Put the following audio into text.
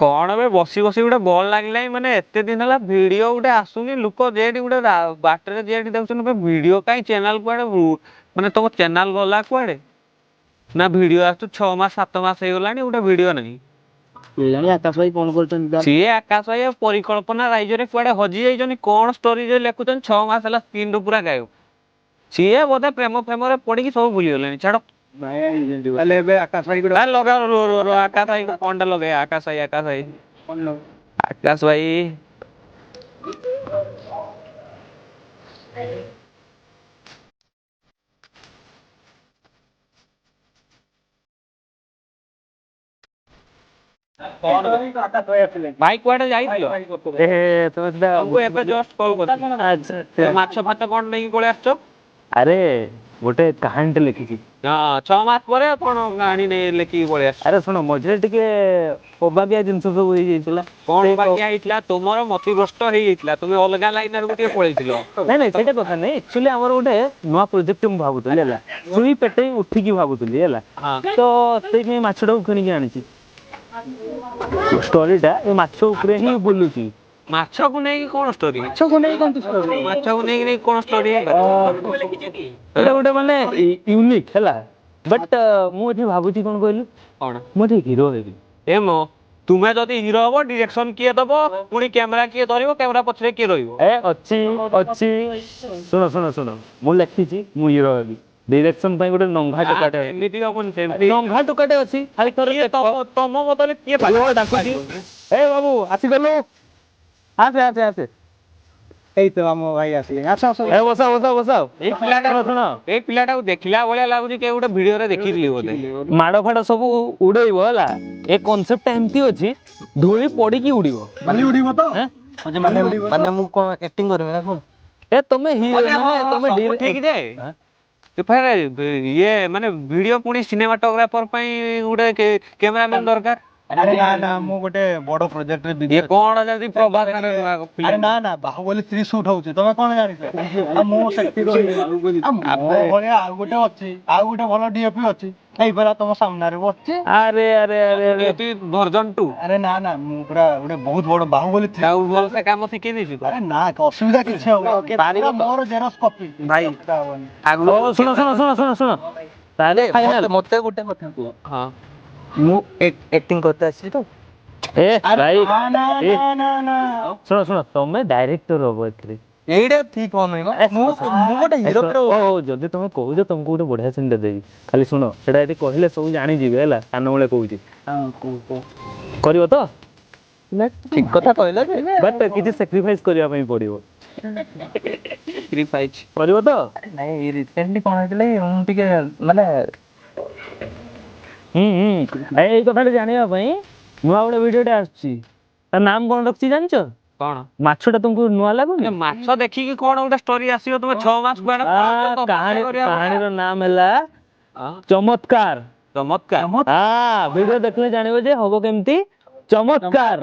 କଣ ଏବେ ବସି ବସି ଗୋଟେ ବଲ୍ ଲାଗିଲାଣି ମାନେ ଏତେ ଦିନ ହେଲା ଭିଡିଓ ଗୋଟେ ଆସୁନି ଲୋକ ଯେଠି ଗୋଟେ ବାଟରେ ଯେଠି ଦେଖୁଛନ୍ତି ଭିଡିଓ କାଇଁ ଚ୍ୟାନେଲ କୁଆଡେ ମାନେ ତମ ଚ୍ୟାନେଲ ଗଲା କୁଆଡେ ନା ଭିଡିଓ ଆସୁଛୁ 6 ମାସ 7 ମାସ ହେଇଗଲାଣି ଗୋଟେ ଭିଡିଓ ନାହିଁ। ଆକାଶ ଭାଇ ଫୋନ କରୁଛନ୍ତି ସିଏ ଆକାଶ ଭାଇ ପରିକଳ୍ପନା ରାଇଜରେ କୁଆଡେ ହଜି ଯାଇଛନ୍ତି କଣ ଷ୍ଟୋରି ଯେ ଲେଖୁଛନ୍ତି 6 ମାସ ହେଲା ସ୍କ୍ରିନ୍ ରୁ ପୁରା ଗାୟବ। ସିଏ ବୋଧେ ପ୍ରେମ ପ୍ରେମରେ ପଡିକି ସବୁ ଭୁଲିଗଲେଣି ଛାଡ। ଏବେ ଆକାଶ ଭାଇ ଲଗା ଆକାଶ ଭାଇ କଣଟା ଲଗେଇବା ଆକାଶ ଭାଇ ଆକାଶ ଭାଇ ଭାଇ କୁଆଡେ ଯାଇଥିଲ? ଏବେ ଜଷ୍ଟ କଲ୍ କରିଥିଲି। ମାଛ ଫାଛ କଣ ନେଇକି ପଳେଇ ଆସିଛ? ଆରେ ଗୋଟେ କାହାଣୀଟେ ଲେଖିଛି। ହଁ 6 ମାସ ପରେ କଣ କାହାଣୀ ଲେଖିକି ପଳେଇ ଆସିଛ? ଆରେ ଶୁଣ ମଝିରେ ଟିକେ ଅବାଗିଆ ଜିନିଷ ସବୁ ହେଇଯାଇଥିଲା। କଣ ବାକିଆ ହେଇଥିଲା ତୁମର ମତିଭ୍ରଷ୍ଟ ହେଇଯାଇଥିଲା ତୁମେ ଅଲଗା ଲାଇନକୁ ଟିକେ ପଳେଇଥିଲ। ନାଇଁ ସେଇଟା କଥା ନାଇଁ ଆକ୍ଚୁଆଲି ଆମର ଗୋଟେ ନୂଆ ପ୍ରୋଜେକ୍ଟ ମୁଁ ଭାବୁଥିଲି ହେଲା ଶୁଇ ପେଟେଇ ଉଠିକି ଭାବୁଥିଲି ହେଲା ତ ସେଇଥିପାଇଁ ମାଛଟାକୁ କିଣିକି ଆଣିଛି। ଷ୍ଟୋରିଟା ଏ ମାଛ ଉପରେ ହିଁ ବୁଲୁଛି। ମାଛକୁ ନେଇକି କଣ ଷ୍ଟୋରି? ମାଛକୁ ନେଇ କଣ ଷ୍ଟୋରି? ମାଛକୁ ନେଇକି କଣ ଷ୍ଟୋରି? ଏଇଟା ଗୋଟେ ମାନେ ୟୁନିକ୍ ହେଲା ବଟ୍ ମୁଁ ଏଠି ଭାବୁଛି କଣ କହିଲୁ କଣ ମୁଁ ଏଠି ହିରୋ ହେବି। ତୁମେ ଯଦି ହିରୋ ହବ ଡିରେକ୍ସନ କିଏ ଦବ ପୁଣି କ୍ୟାମେରା କିଏ ଧରିବ କ୍ୟାମେରା ପଛରେ କିଏ ରହିବ? ଅଛି ଶୁଣ ମୁଁ ଲେଖିଛି ମୁଁ ହିରୋ ହେବି। ଡିରେକ୍ସନ ପାଇଁ ଗୋଟେ ନଙ୍ଘା ଟୋକାଟେ ଏମିତି ହବନି ନଙ୍ଘା ଟୋକାଟେ ଅଛି। ତମ ବଦଳରେ କିଏ ଡାକୁଛି ଏ ବାବୁ ଆସିଗଲୁ ଆସେ ଏଇ ତ ଆମ ଭାଇ ଆସିଲେ ବସ ଏଇ ପିଲାଟାକୁ ଦେଖିଲା ଭଳିଆ ଲାଗୁଛି କିଏ ଗୋଟେ ଭିଡିଓରେ ଦେଖିଥିଲି ବୋଧେ। ମାଡ ଫାଡ ସବୁ ଉଡେଇବ ହେଲା ଏ କନସେପ୍ଟଟା ଏମିତି ଅଛି ଧୂଳି ପଡିକି ଉଡିବ ତ ମାନେ ମୁଁ କଣ ଆକ୍ଟିଂ କରିବି ନା କଣ? ତମେ ଠିକ ଯେ ଇଏ ମାନେ ଭିଡିଓ ପୁଣି ସିନେମାଟୋଗ୍ରାଫର ପାଇଁ ଗୋଟେ କ୍ୟାମେରାମ୍ୟାନ ଦରକାର। ନା ମୁଁ ଗୋଟେ ବଡ ପ୍ରୋଜେକ୍ଟରେ ଇଏ କଣ ଯଦି ନା ବାହୁବଲି 3 ସୁଟ୍ ହଉଛି ତମେ କଣ ଜାଣିଛ? ମୁଁ ସେଠି ଭଳିଆ ଆଉ ଗୋଟେ ଅଛି ଆଉ ଗୋଟେ ଭଲ ଡିଓପି ଅଛି ଏଇପରା ତମ ସାମ୍ନାରେ ବସିଛି। ଆରେ ଭର୍ଜନ 2 ଆରେ ନା ମୁଁ ପୁରା ଗୋଟେ ବହୁତ ବଡ ବାହୁବଲି ଭଲସେ କାମ ଶିଖେଇ ଦେଇଛୁ। ଆରେ ନା ଅସୁବିଧା କିଛି ହବ ମୋର ଜେରକ୍ସ କପି ଭାଇ ଶୁଣ ତାହେଲେ ମତେ ଗୋଟେ କଥା କୁହ ହଁ ମୁଁ ଆକ୍ଟିଂ କରତେ ଆସିଛି ତ? ଶୁଣ ତମେ ଡାଇରେକ୍ଟର ହବ ଏଥିରେ। ଏଇଟା ଠିକ ହଉନି ମୁଁ ଗୋଟେ ହିରୋ। ଯଦି ତମେ କହୁଛ ତମକୁ ଗୋଟେ ବଢିଆ ସିନଟା ଦେବି ଖାଲି ଶୁଣ ସେଟା ଏଠି କହିଲେ ସବୁ ଜାଣିଯିବେ ହେଲା କାନ ମୂଳେ କହୁଛି କରିବ ତ? ଠିକ କଥା କହିଲ ବଟ୍ କିଛି ସାକ୍ରିଫାଇସ୍ କରିବା ପାଇଁ ପଡିବ। କରିବ ତ? ନାଇଁ ରିସେଣ୍ଟଲି କଣ ହେଇଥିଲା ମୁଁ ଟିକେ ମାନେ ଏଇ କଥାଟା ଜାଣିବା ପାଇଁ ନୂଆ ଗୋଟେ ଭିଡିଓଟେ ଆସୁଛି ତା ନାମ କଣ ରଖିଛି ଜାଣିଛ? କଣ ମାଛଟା ତୁମକୁ ନୂଆ ଲାଗୁନି? ମାଛ ଦେଖିକି କଣ ଗୋଟେ ଷ୍ଟୋରି ଆସିବ ତୁମେ 6 ମାସ କାହାଣୀର ନାମ ହେଲା ଚମତ୍କାର। ଚମତ୍କାର। ଭିଡିଓ ଦେଖିଲେ ଜାଣିବ ଯେ ହବ କେମିତି ଚମତ୍କାର।